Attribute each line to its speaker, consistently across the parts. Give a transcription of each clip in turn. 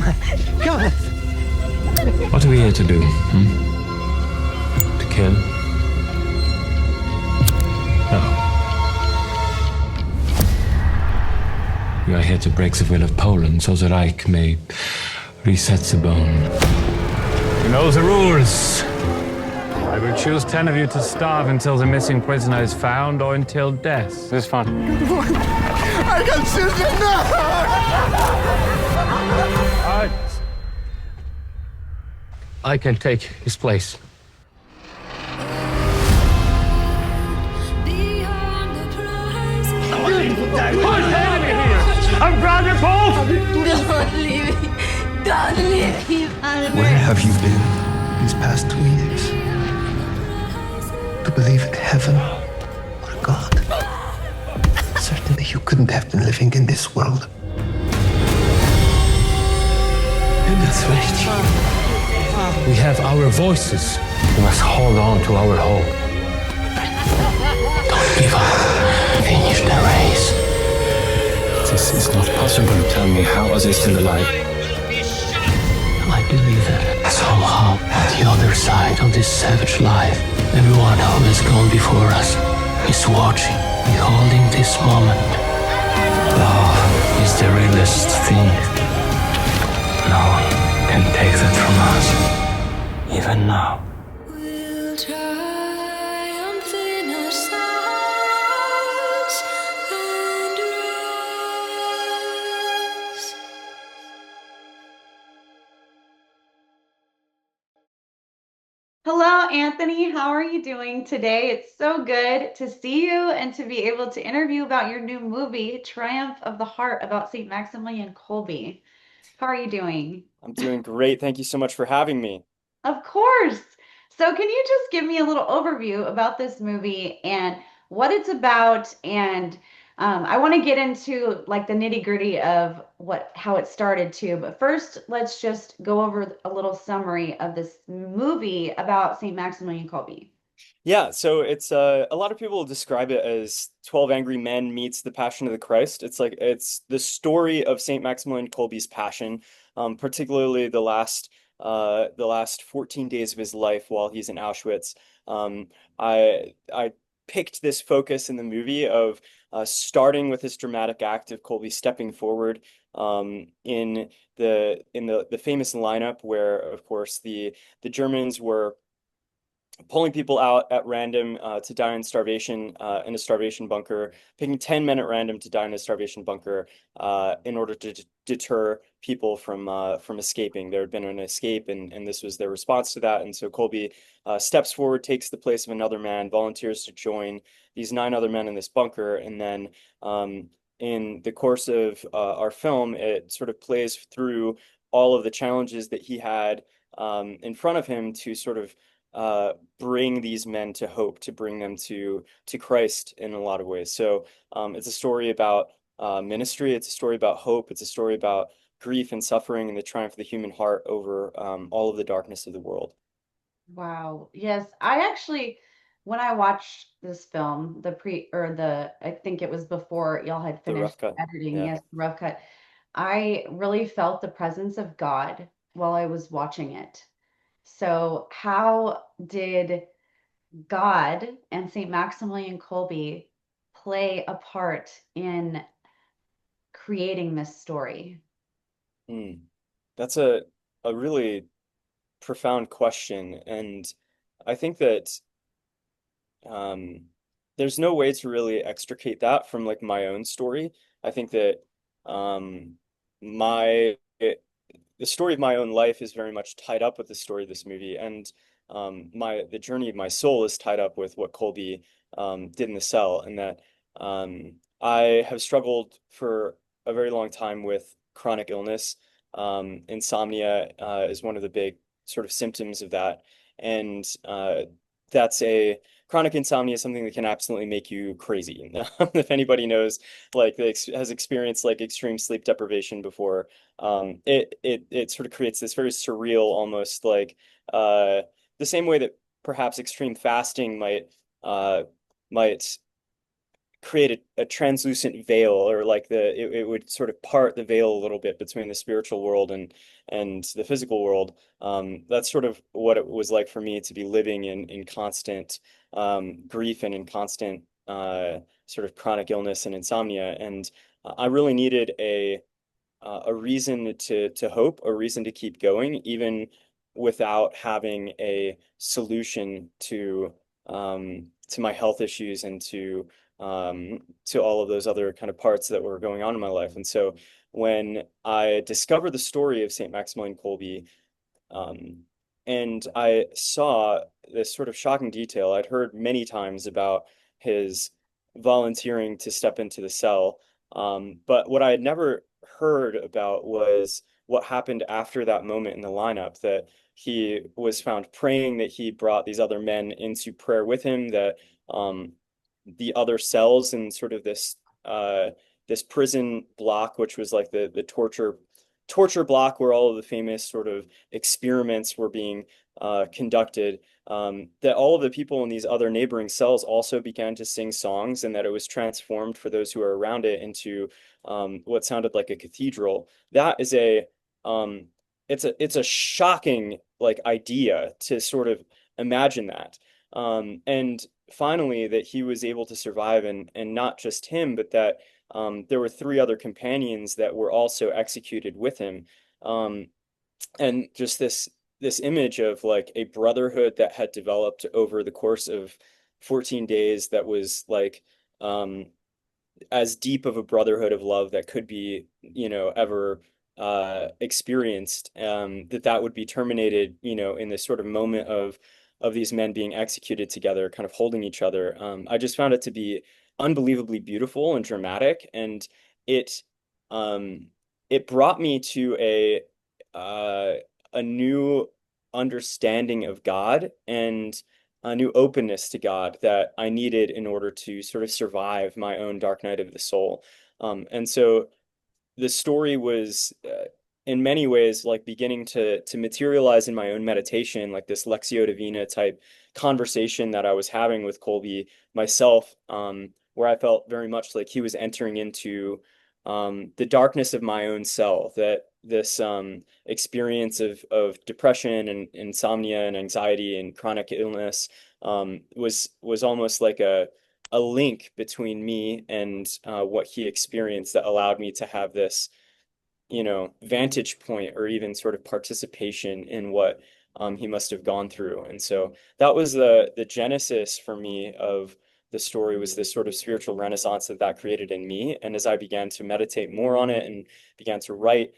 Speaker 1: Come on.
Speaker 2: What are we here to do? To kill? No. We are here to break the will of Poland so the Reich may reset the bone. You know the rules. I will choose 10 of you to starve until the missing prisoner is found or until death. This is fun.
Speaker 1: I got children now!
Speaker 2: I can take his place. I'm Brother Paul!
Speaker 3: Don't leave me. Don't leave me, Albert.
Speaker 1: Where have you been these past 2 years? To believe in heaven or a God? Certainly you couldn't have been living in this world.
Speaker 2: And it's right. We have our voices. We must hold on to our hope. Don't give up. Finish the race. This is not possible. Tell me, how are they still alive? I believe that somehow, on the other side of this savage life, everyone who has gone before us is watching, beholding this moment. Love is the realest thing. No one can take that from us, even now.
Speaker 3: We'll triumph in our sorrows and rise.
Speaker 4: Hello, Anthony. How are you doing today? It's so good to see you and to be able to interview about your new movie, Triumph of the Heart, about Saint Maximilian Kolbe. How are you doing?
Speaker 5: I'm doing great. Thank you so much for having me.
Speaker 4: Of course. So, can you just give me a little overview about this movie and what it's about? And I want to get into like the nitty-gritty of how it started too. But first, let's just go over a little summary of this movie about Saint Maximilian Kolbe.
Speaker 5: Yeah, so it's a lot of people describe it as 12 Angry Men meets The Passion of the Christ. It's the story of Saint Maximilian Kolbe's passion, particularly the last 14 days of his life while he's in Auschwitz. I picked this focus in the movie of starting with this dramatic act of Kolbe stepping forward in the famous lineup where, of course, the Germans were pulling people out at random to die in starvation in a starvation bunker, picking 10 men at random to die in a starvation bunker in order to deter people from escaping. There had been an escape, and this was their response to that. And so Kolbe steps forward, takes the place of another man, volunteers to join these 9 other men in this bunker, and then in the course of our film, it sort of plays through all of the challenges that he had in front of him to sort of bring these men to hope, to bring them to Christ in a lot of ways. So it's a story about ministry. It's a story about hope. It's a story about grief and suffering and the triumph of the human heart over all of the darkness of the world.
Speaker 4: Wow. Yes, I actually, when I watched this film, I think it was before y'all had
Speaker 5: The rough
Speaker 4: finished
Speaker 5: cut.
Speaker 4: editing,
Speaker 5: Yeah.
Speaker 4: yes, the rough cut. I really felt the presence of God while I was watching it. So, how did God and Saint Maximilian Kolbe play a part in creating this story?
Speaker 5: That's a really profound question, and I think that there's no way to really extricate that from like my own story. I think that my the story of my own life is very much tied up with the story of this movie, and the journey of my soul is tied up with what Kolbe did in the cell, and that I have struggled for a very long time with chronic illness. Insomnia is one of the big sort of symptoms of that, and that's a chronic insomnia is something that can absolutely make you crazy. If anybody knows, like, has experienced like extreme sleep deprivation before, it sort of creates this very surreal, almost like the same way that perhaps extreme fasting might create a translucent veil, or like it would sort of part the veil a little bit between the spiritual world and the physical world. That's sort of what it was like for me to be living in constant grief and in constant sort of chronic illness and insomnia. And I really needed a reason to hope, a reason to keep going, even without having a solution to my health issues and to all of those other kind of parts that were going on in my life. And so when I discovered the story of Saint Maximilian Kolbe, um, and I saw this sort of shocking detail. I'd heard many times about his volunteering to step into the cell, but what I had never heard about was what happened after that moment in the lineup, that he was found praying, that he brought these other men into prayer with him, that um, the other cells in sort of this prison block, which was like the torture block where all of the famous sort of experiments were being conducted, that all of the people in these other neighboring cells also began to sing songs, and that it was transformed for those who were around it into what sounded like a cathedral. That is um, it's a shocking like idea to sort of imagine that. And finally, that he was able to survive, and not just him, but that there were three other companions that were also executed with him. Um, and just this image of like a brotherhood that had developed over the course of 14 days, that was like as deep of a brotherhood of love that could be, ever experienced, that would be terminated, in this sort of moment of these men being executed together, kind of holding each other. I just found it to be unbelievably beautiful and dramatic, and it um, it brought me to uh, a new understanding of God, and a new openness to God that I needed in order to sort of survive my own dark night of the soul. And so the story was in many ways like beginning to materialize in my own meditation, like this Lectio Divina type conversation that I was having with Kolbe myself, where I felt very much like he was entering into the darkness of my own self, that this experience of depression and insomnia and anxiety and chronic illness was almost like a link between me and what he experienced, that allowed me to have this, vantage point, or even sort of participation in what he must have gone through. And so that was the genesis for me of the story, was this sort of spiritual renaissance that created in me. And as I began to meditate more on it and began to write,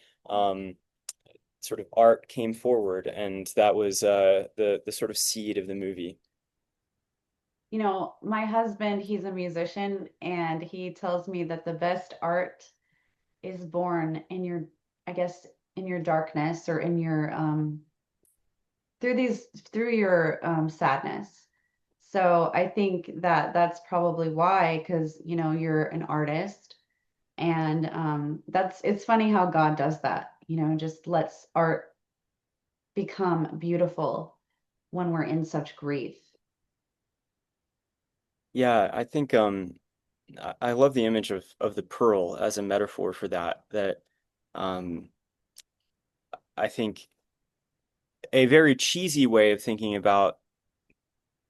Speaker 5: sort of art came forward, and that was the sort of seed of the movie.
Speaker 4: My husband, he's a musician, and he tells me that the best art is born in your, I guess, in your darkness, or in your through your sadness. So I think that that's probably why, because you're an artist, and it's funny how God does that. Just lets art become beautiful when we're in such grief.
Speaker 5: Yeah, I think I love the image of the pearl as a metaphor for that. That um, I think a very cheesy way of thinking about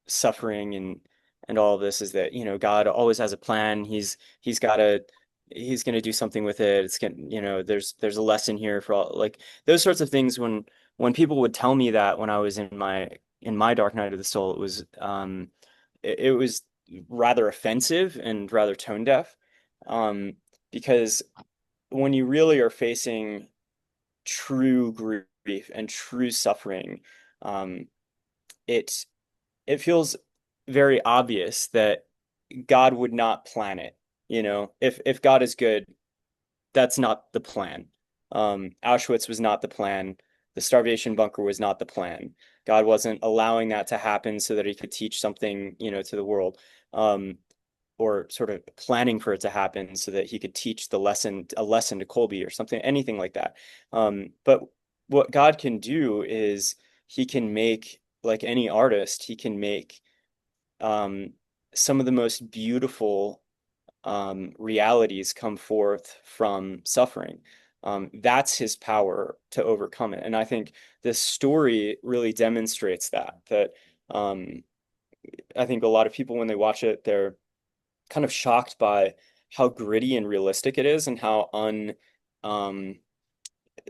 Speaker 5: suffering and all of this is that, God always has a plan. He's gonna do something with it. It's gonna, there's a lesson here for all, like those sorts of things. When people would tell me that when I was in my dark night of the soul, it was rather offensive and rather tone deaf, um, because when you really are facing true grief and true suffering, um, it it feels very obvious that God would not plan it. If God is good, that's not the plan. Auschwitz was not the plan. The starvation bunker was not the plan. God wasn't allowing that to happen so that he could teach something, to the world, um, or sort of planning for it to happen so that he could teach a lesson to Kolbe or something, anything like that. But what God can do is he can make, like any artist, he can make um, some of the most beautiful realities come forth from suffering. That's his power to overcome it. And I think this story really demonstrates that um, I think a lot of people, when they watch it, they're kind of shocked by how gritty and realistic it is and how um,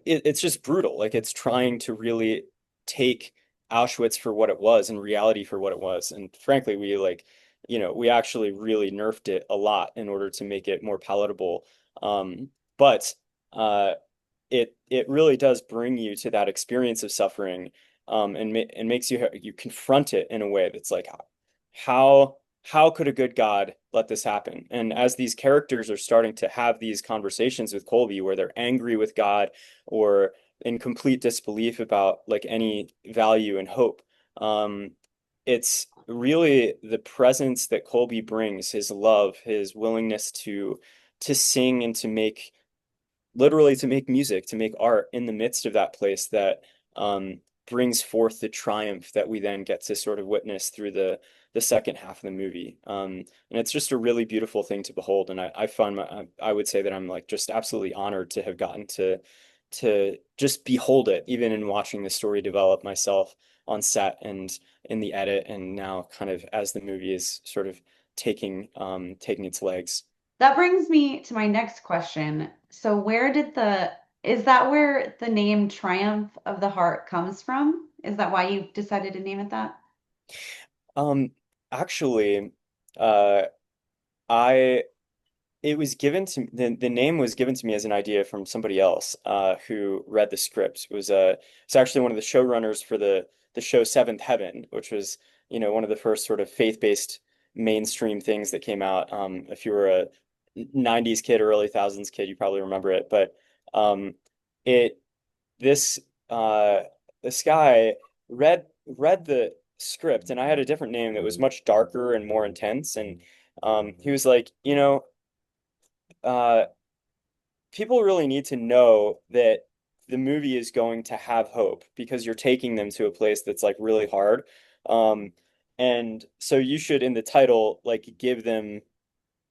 Speaker 5: it's just brutal. Like it's trying to really take Auschwitz for what it was and reality for what it was. And frankly, we actually really nerfed it a lot in order to make it more palatable. But uh, it really does bring you to that experience of suffering, and makes you confront it in a way that's like, how how could a good God let this happen? And as these characters are starting to have these conversations with Kolbe where they're angry with God or in complete disbelief about like any value and hope, it's really the presence that Kolbe brings, his love, his willingness to sing and to make literally to make music, to make art in the midst of that place that brings forth the triumph that we then get to sort of witness through the second half of the movie. And it's just a really beautiful thing to behold. And I would say that I'm like just absolutely honored to have gotten to just behold it, even in watching the story develop myself on set and in the edit, and now kind of as the movie is sort of taking its legs.
Speaker 4: That brings me to my next question. So is that where the name Triumph of the Heart comes from? Is that why you decided to name it that?
Speaker 5: Um, Actually, uh, I it was given to the name was given to me as an idea from somebody else who read the script. It's actually one of the showrunners for the show Seventh Heaven, which was one of the first sort of faith-based mainstream things that came out. If you were a '90s kid or early thousands kid, you probably remember it. But um, it this uh, this guy read the script, and I had a different name that was much darker and more intense, and he was like, uh, people really need to know that the movie is going to have hope because you're taking them to a place that's like really hard. Um, and so you should in the title like give them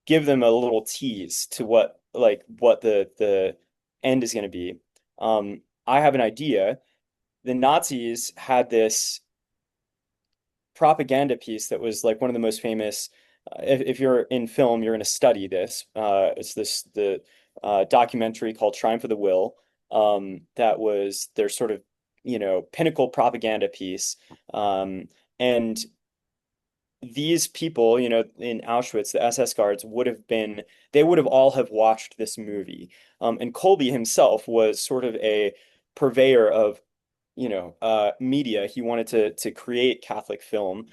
Speaker 5: a little tease to what the end is going to be. I have an idea. The Nazis had this propaganda piece that was like one of the most famous. If you're in film, you're going to study this. It's the documentary called Triumph of the Will. That was their sort of pinnacle propaganda piece. And these people, in Auschwitz, the SS guards they would have all have watched this movie. And Kolbe himself was sort of a purveyor of media. He wanted to create Catholic film.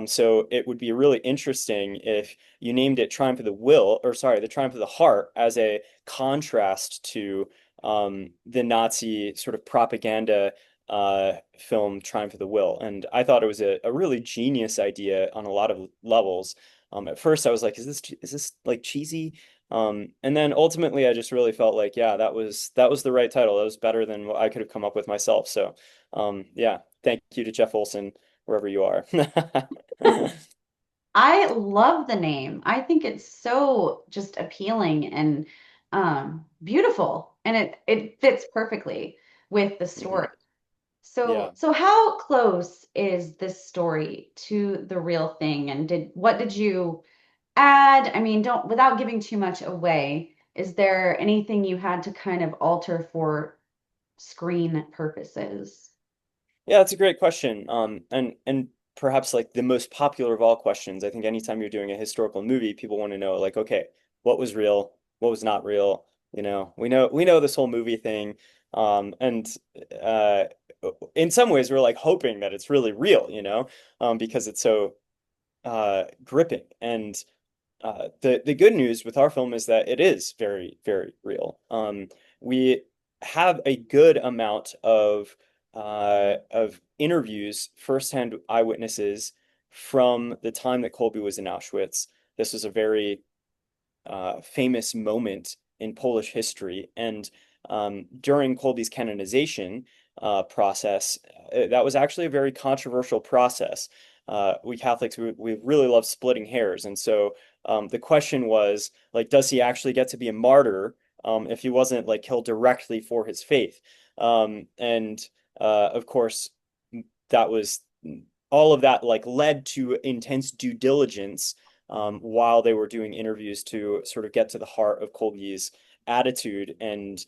Speaker 5: So it would be really interesting if you named it Triumph of the Will, or sorry, the Triumph of the Heart, as a contrast to the Nazi sort of propaganda film Triumph of the Will. And I thought it was a really genius idea on a lot of levels. At first I was like, is this like cheesy? And then ultimately I just really felt like, yeah, that was the right title. That was better than what I could have come up with myself. So yeah, thank you to Jeff Olson, wherever you are.
Speaker 4: I love the name. I think it's so just appealing and beautiful, and it fits perfectly with the
Speaker 5: Mhm.
Speaker 4: story. So,
Speaker 5: Yeah.
Speaker 4: so how close is this story to the real thing? And what did you add? I mean, don't without giving too much away, is there anything you had to kind of alter for screen purposes?
Speaker 5: Yeah, that's a great question. And perhaps like the most popular of all questions. I think anytime you're doing a historical movie, people want to know like, okay, what was real, what was not real? We know this whole movie thing. And uh, in some ways, we're like hoping that it's really real, because it's so gripping. And the good news with our film is that it is very, very real. We have a good amount of interviews, firsthand eyewitnesses from the time that Kolbe was in Auschwitz. This was a very famous moment in Polish history, and during Kolbe's canonization process, that was actually a very controversial process. We Catholics, we really love splitting hairs, and so The question was like, does he actually get to be a martyr if he wasn't like killed directly for his faith? And of course, that was all of that like led to intense due diligence while they were doing interviews to sort of get to the heart of Kolbe's attitude and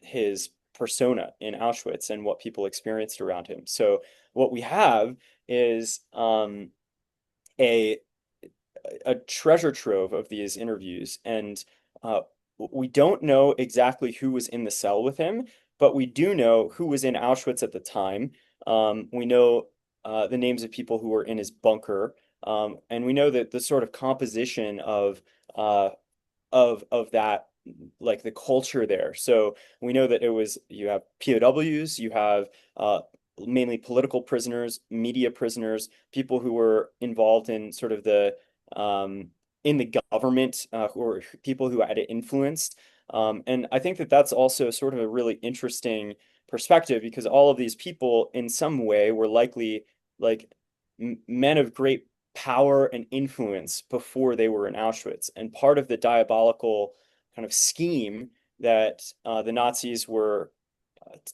Speaker 5: his persona in Auschwitz and what people experienced around him. So what we have is a a treasure trove of these interviews, and uh, we don't know exactly who was in the cell with him, but we do know who was in Auschwitz at the time. We know the names of people who were in his bunker, and we know that the sort of composition uh, of that, like the culture there. So we know that it was you have POWs, you have mainly political prisoners, media prisoners, people who were involved in sort of the in the government, or people who had it influenced. And I think that that's also sort of a really interesting perspective because all of these people, in some way, were likely like men of great power and influence before they were in Auschwitz. And part of the diabolical kind of scheme that the Nazis were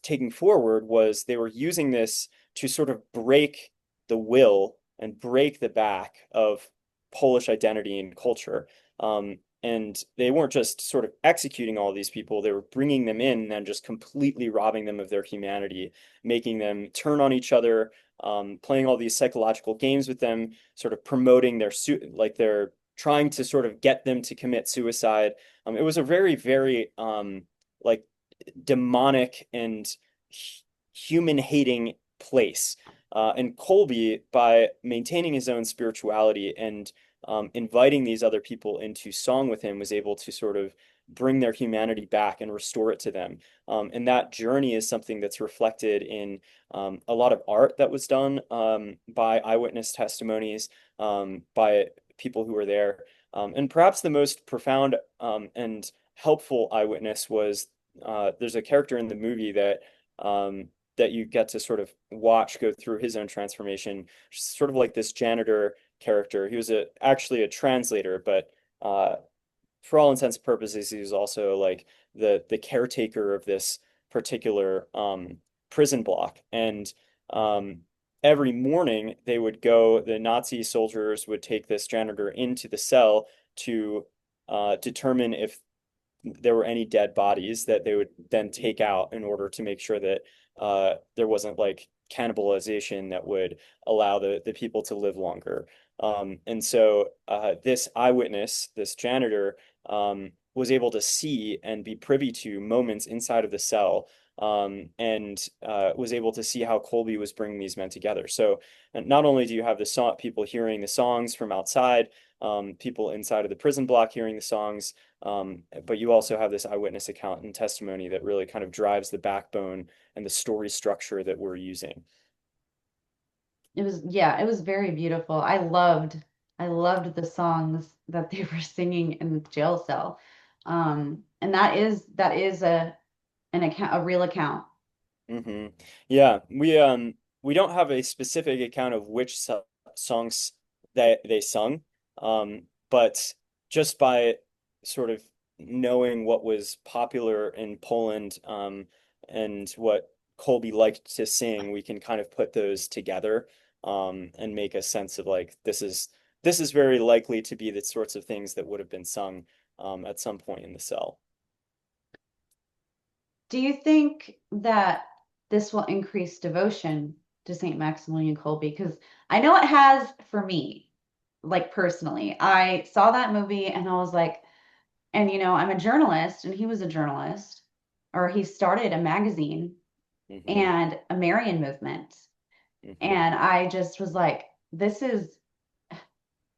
Speaker 5: taking forward was they were using this to sort of break the will and break the back of Polish identity and culture. And they weren't just sort of executing all these people, they were bringing them in and just completely robbing them of their humanity, making them turn on each other, playing all these psychological games with them, sort of promoting their like they're trying to sort of get them to commit suicide. It was a very, very like demonic and human hating place. And Kolbe, by maintaining his own spirituality and inviting these other people into song with him, was able to sort of bring their humanity back and restore it to them. And that journey is something that's reflected in a lot of art that was done by eyewitness testimonies, by people who were there. And perhaps the most profound and helpful eyewitness was there's a character in the movie that you get to sort of watch go through his own transformation, sort of like this janitor character. He was actually a translator, but for all intents and purposes, he was also like the caretaker of this particular prison block. And every morning they would go, the Nazi soldiers would take this janitor into the cell to determine if there were any dead bodies that they would then take out in order to make sure that there wasn't like cannibalization that would allow the people to live longer. And so this eyewitness, this janitor, was able to see and be privy to moments inside of the cell, and was able to see how Kolbe was bringing these men together. So not only do you have the people hearing the songs from outside, people inside of the prison block hearing the songs, but you also have this eyewitness account and testimony that really kind of drives the backbone and the story structure that we're using.
Speaker 4: Yeah, it was very beautiful. I loved the songs that they were singing in the jail cell. And that is an account, a real account.
Speaker 5: Hmm. Yeah, we don't have a specific account of which songs that they sung, but just by sort of knowing what was popular in Poland, and what Kolbe liked to sing, we can kind of put those together, and make a sense of like this is very likely to be the sorts of things that would have been sung at some point in the cell.
Speaker 4: Do you think that this will increase devotion to Saint Maximilian Kolbe? Because I know it has for me, like personally. I saw that movie and I was like, and I'm a journalist and he was a journalist, or he started a magazine
Speaker 5: Hmm.
Speaker 4: and a Marian movement.
Speaker 5: Hmm.
Speaker 4: And I just was like,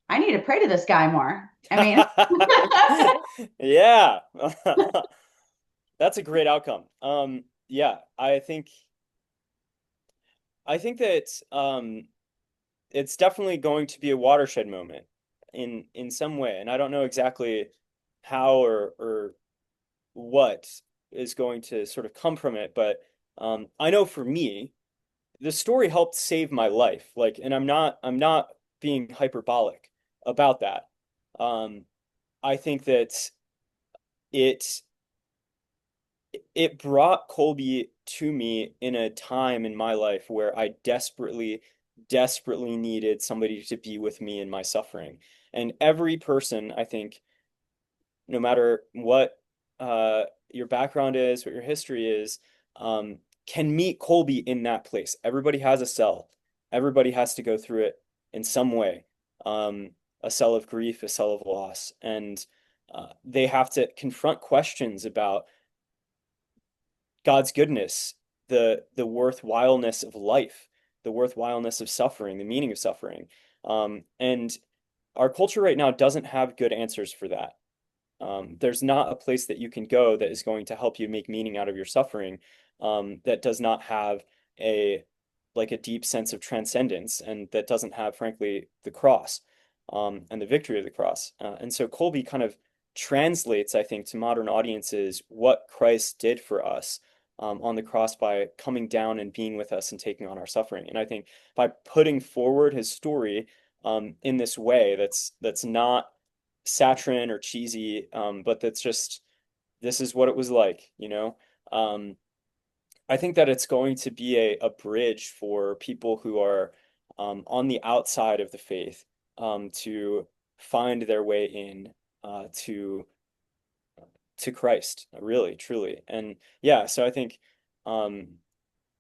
Speaker 4: I need to pray to this guy more. I mean,
Speaker 5: Yeah. That's a great outcome. Yeah, I think that it's definitely going to be a watershed moment in some way, and I don't know exactly how or what is going to sort of come from it, but I know for me, the story helped save my life. Like, and I'm not being hyperbolic about that. Um, I think that it it brought Kolbe to me in a time in my life where I desperately needed somebody to be with me in my suffering. And every person, I think, no matter what your background is, what your history is, can meet Kolbe in that place. Everybody has a cell. Everybody has to go through it in some way. Um, a cell of grief, a cell of loss, and they have to confront questions about God's goodness, the worthwhileness of life, the worthwhileness of suffering, the meaning of suffering. And our culture right now doesn't have good answers for that. There's not a place that you can go that is going to help you make meaning out of your suffering, that does not have a a deep sense of transcendence, and that doesn't have, frankly, the cross, and the victory of the cross. And so Kolbe kind of translates, I think, to modern audiences what Christ did for us, on the cross by coming down and being with us and taking on our suffering. And I think by putting forward his story, in this way that's not saccharine or cheesy, but that's just this is what it was like, you know. I think that it's going to be a bridge for people who are, on the outside of the faith, to find their way in, to Christ, really, truly. And yeah, so I think, um,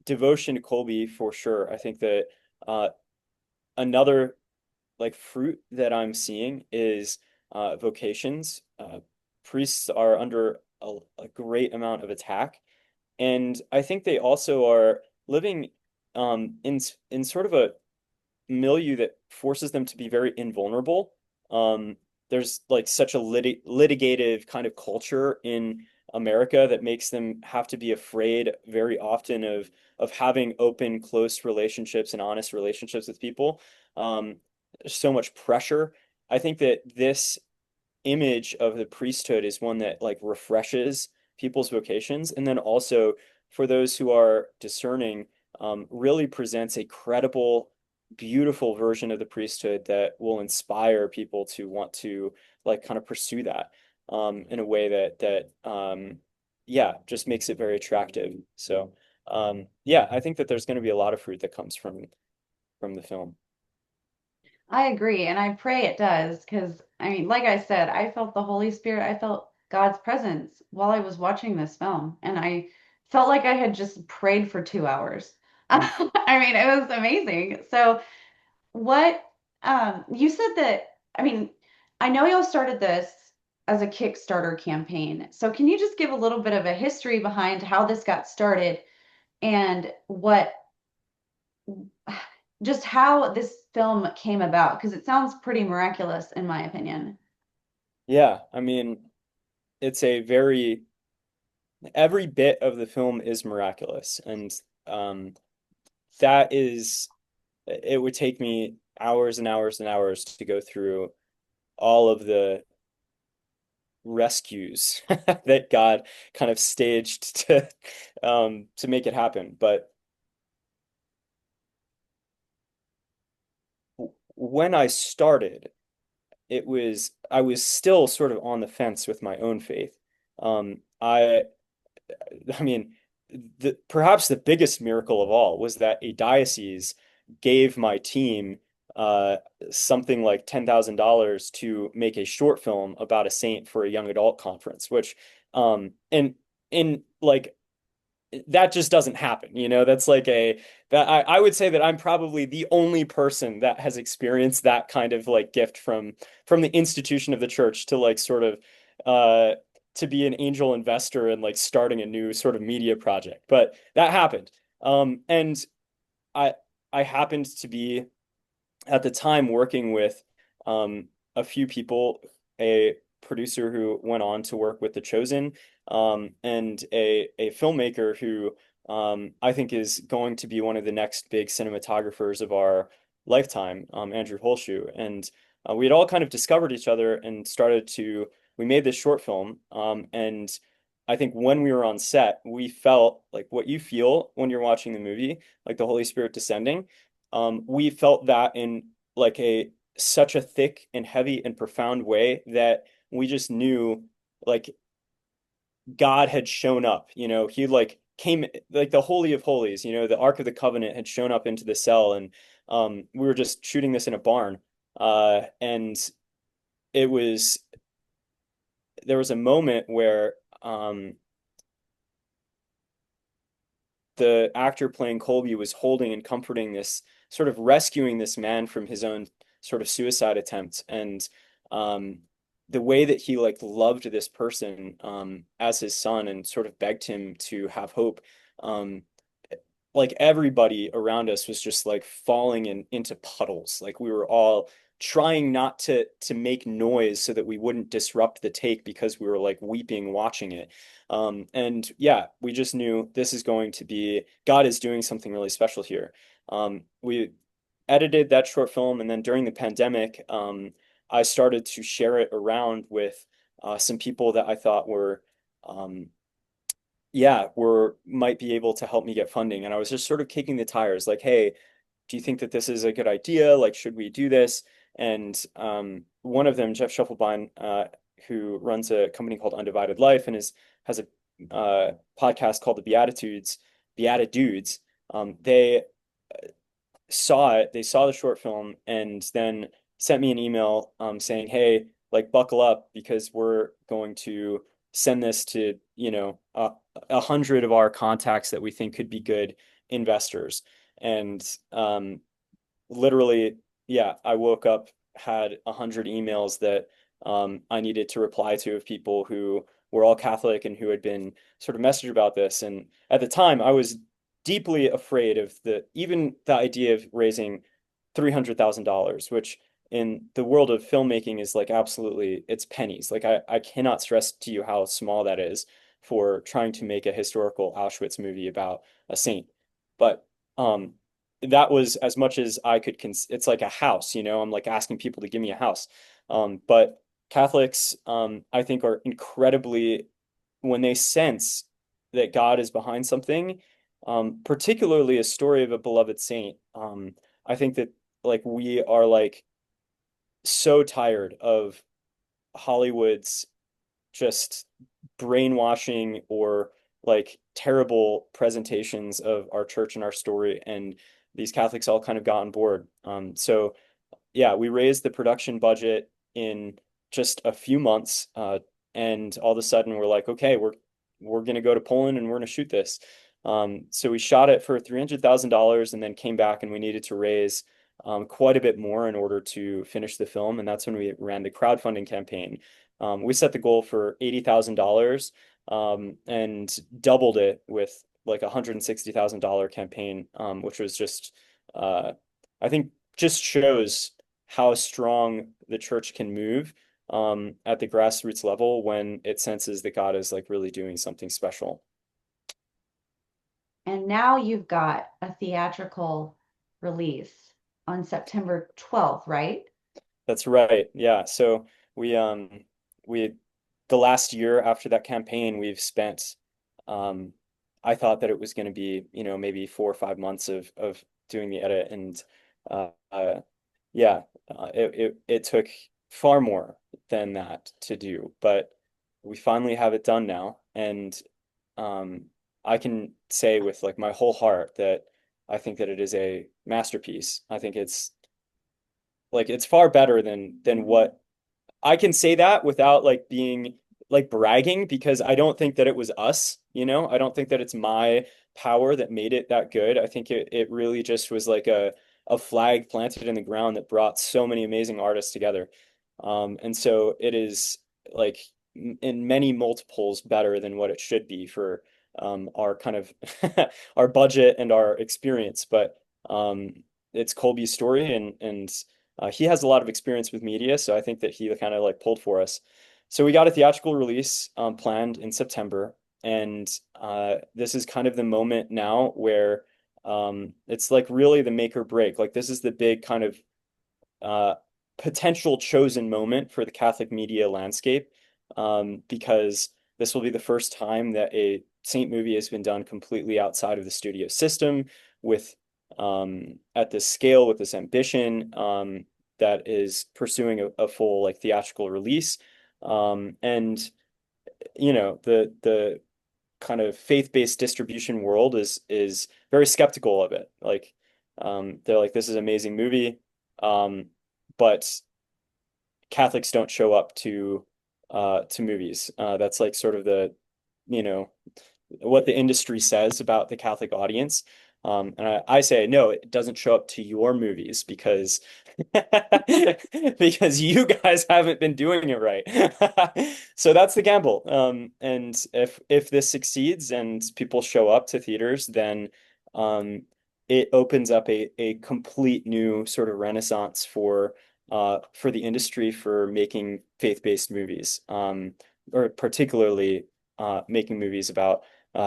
Speaker 5: devotion to Kolbe for sure. I think that uh, another fruit that I'm seeing is vocations. Priests are under a great amount of attack, and I think they also are living, in sort of a milieu that forces them to be very invulnerable. There's like such a litigative kind of culture in America that makes them have to be afraid very often of having open, close relationships and honest relationships with people. There's so much pressure. I think that this image of the priesthood is one that refreshes people's vocations, and then also for those who are discerning, really presents a credible, beautiful version of the priesthood that will inspire people to want to kind of pursue that, in a way that yeah, just makes it very attractive. So yeah, I think that there's going to be a lot of fruit that comes from the film.
Speaker 4: I agree, and I pray it does, because I mean, like I said, I felt the Holy Spirit, I felt God's presence while I was watching this film, and I felt like I had just prayed for 2 hours.
Speaker 5: Mm.
Speaker 4: I mean, it was amazing. So, what you said that, I mean, I know y'all started this as a Kickstarter campaign. So, can you just give a little bit of a history behind how this got started and what just how this film came about? Because it sounds pretty miraculous in my opinion.
Speaker 5: Yeah, I mean, it's a very every bit of the film is miraculous, and um, that is it would take me hours and hours and hours to go through all of the rescues that God kind of staged to make it happen. But when I started, I was still sort of on the fence with my own faith. I mean, perhaps the biggest miracle of all was that a diocese gave my team uh, something like $10,000 to make a short film about a saint for a young adult conference, which and in that just doesn't happen, you know. That's like a that I would say that I'm probably the only person that has experienced that kind of gift from the institution of the church to sort of uh to be an angel investor and starting a new sort of media project. But that happened. And I I happened to be at the time working with a few people, a producer who went on to work with The Chosen, and a filmmaker who I think is going to be one of the next big cinematographers of our lifetime, Andrew Holshoe. And we had all kind of discovered each other and we made this short film. And I think when we were on set, we felt like what you feel when you're watching the movie, like the Holy Spirit descending. We felt that in like a such a thick and heavy and profound way that we just knew like God had shown up, he like came like the Holy of Holies, the Ark of the Covenant had shown up into the cell, and we were just shooting this in a barn. And it was there was a moment where the actor playing Colby was holding and comforting this, sort of rescuing this man from his own sort of suicide attempt. And um, the way that he like loved this person as his son and sort of begged him to have hope. Um, like everybody around us was just like falling into puddles. Like we were all trying not to make noise so that we wouldn't disrupt the take because we were like weeping watching it. And yeah, we just knew this is going to be, God is doing something really special here. We edited that short film, and then during the pandemic, I started to share it around with some people that I thought were yeah, were might be able to help me get funding. And I was just sort of kicking the tires, like, hey, do you think that this is a good idea? Like, should we do this? And one of them, Jeff Schuffelbein, who runs a company called Undivided Life and has a podcast called The Beatitudes. They saw it, they saw the short film, and then sent me an email saying, hey, like buckle up because we're going to send this to, 100 of our contacts that we think could be good investors. And literally, yeah, I woke up, had 100 emails that I needed to reply to of people who were all Catholic and who had been sort of messaged about this. And at the time, I was deeply afraid of even the idea of raising $300,000, which in the world of filmmaking is like absolutely, it's pennies. Like I cannot stress to you how small that is for trying to make a historical Auschwitz movie about a saint. But that was as much as I could it's like a house, I'm like asking people to give me a house. But Catholics, I think, are incredibly, when they sense that God is behind something, particularly a story of a beloved saint. I think that like we are like so tired of Hollywood's just brainwashing or like terrible presentations of our church and our story, and these Catholics all kind of got on board. So yeah, we raised the production budget in just a few months, and all of a sudden we're like, okay, we're gonna go to Poland and we're gonna shoot this. So we shot it for $300,000 and then came back and we needed to raise quite a bit more in order to finish the film, and that's when we ran the crowdfunding campaign. We set the goal for $80,000 and doubled it with like a $160,000 campaign, which was just, I think, just shows how strong the church can move at the grassroots level when it senses that God is like really doing something special.
Speaker 4: And now you've got a theatrical release on September 12th, right?
Speaker 5: That's right. Yeah. So we the last year after that campaign, we've spent I thought that it was going to be, maybe 4 or 5 months of doing the edit, and uh, uh yeah, it took far more than that to do, but we finally have it done now, and I can say with like my whole heart that I think that it is a masterpiece. I think it's like it's far better than what I can say that without like being like bragging, because I don't think that it was us, I don't think that it's my power that made it that good. I think it really just was like a flag planted in the ground that brought so many amazing artists together. And so it is like in many multiples better than what it should be for our kind of our budget and our experience. But it's Colby's story, and he has a lot of experience with media, so I think that he kind of like pulled for us. So we got a theatrical release planned in September, and this is kind of the moment now where it's like really the make or break. Like this is the big kind of potential chosen moment for the Catholic media landscape, because this will be the first time that a Saint movie has been done completely outside of the studio system with at this scale, with this ambition. that is pursuing a full like theatrical release. And the kind of faith-based distribution world is very skeptical of it. Like they're like, this is an amazing movie, but Catholics don't show up to movies. That's like sort of the you know what the industry says about the Catholic audience. And I say, no, it doesn't show up to your movies because because you guys haven't been doing it right. So that's the gamble. And if this succeeds and people show up to theaters, then um, it opens up a complete new sort of renaissance for the industry for making faith-based movies, or particularly making movies about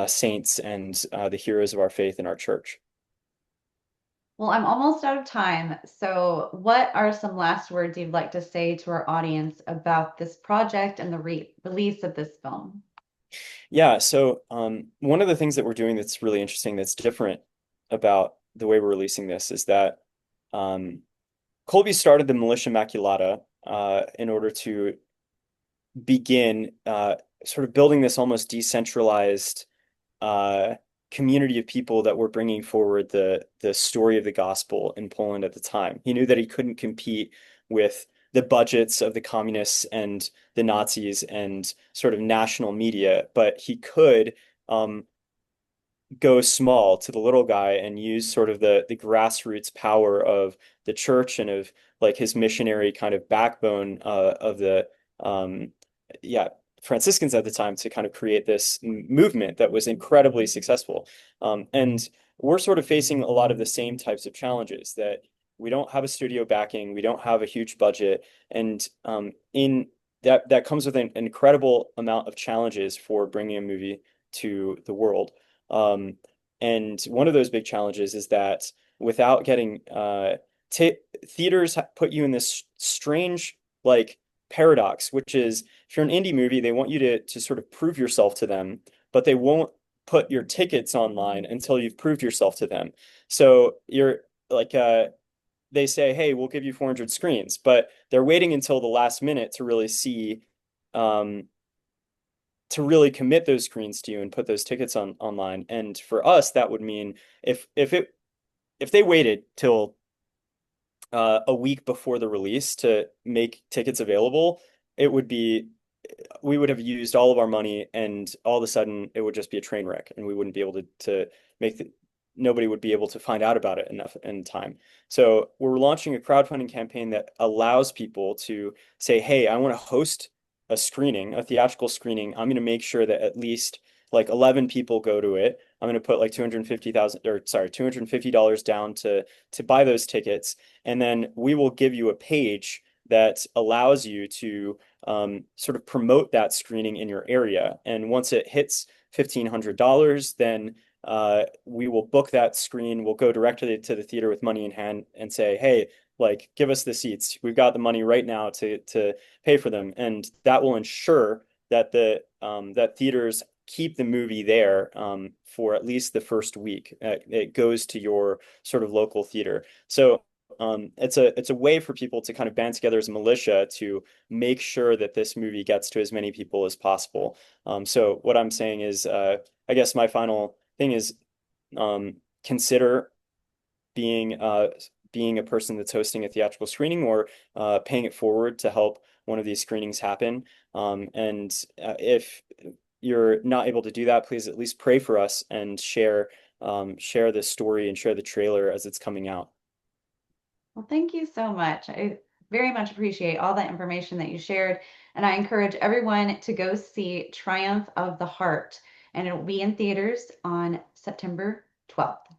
Speaker 5: saints and the heroes of our faith in our church.
Speaker 4: Well, I'm almost out of time. So, what are some last words you'd like to say to our audience about this project and the release of this film?
Speaker 5: Yeah, so one of the things that we're doing that's really interesting, that's different about the way we're releasing this, is that um, Kolbe started the Militia Immaculata in order to begin sort of building this almost decentralized uh, community of people that were bringing forward the story of the gospel in Poland at the time. He knew that he couldn't compete with the budgets of the communists and the Nazis and sort of national media, but he could go small to the little guy and use sort of the grassroots power of the church and of like his missionary kind of backbone of the um, yeah, Franciscans at the time to kind of create this movement that was incredibly successful. And we're sort of facing a lot of the same types of challenges, that we don't have a studio backing, we don't have a huge budget, and in that comes with an incredible amount of challenges for bringing a movie to the world. Um, and one of those big challenges is that without getting theaters put you in this strange like paradox, which is if you're an indie movie, they want you to sort of prove yourself to them, but they won't put your tickets online until you've proved yourself to them. So you're like they say, hey, we'll give you 400 screens, but they're waiting until the last minute to really see um, to really commit those screens to you and put those tickets online. And for us, that would mean if they waited till a week before the release to make tickets available, it would be we would have used all of our money, and all of a sudden it would just be a train wreck, and we wouldn't be able to make nobody would be able to find out about it enough in time. So we're launching a crowdfunding campaign that allows people to say, hey, I want to host a screening, a theatrical screening. I'm going to make sure that at least like 11 people go to it. I'm going to put like $250 down to buy those tickets, and then we will give you a page that allows you to sort of promote that screening in your area. And once it hits $1,500, then we will book that screen. We'll go directly to the theater with money in hand and say, hey, like, give us the seats. We've got the money right now to pay for them. And that will ensure that that theaters keep the movie there for at least the first week. It goes to your sort of local theater. So it's a way for people to kind of band together as a militia to make sure that this movie gets to as many people as possible. So what I'm saying is, I guess my final thing is, consider being being a person that's hosting a theatrical screening, or paying it forward to help one of these screenings happen. And if you're not able to do that, please at least pray for us and share the story and share the trailer as it's coming out.
Speaker 4: Well, thank you so much. I very much appreciate all that information that you shared. And I encourage everyone to go see Triumph of the Heart. And it will be in theaters on September 12th.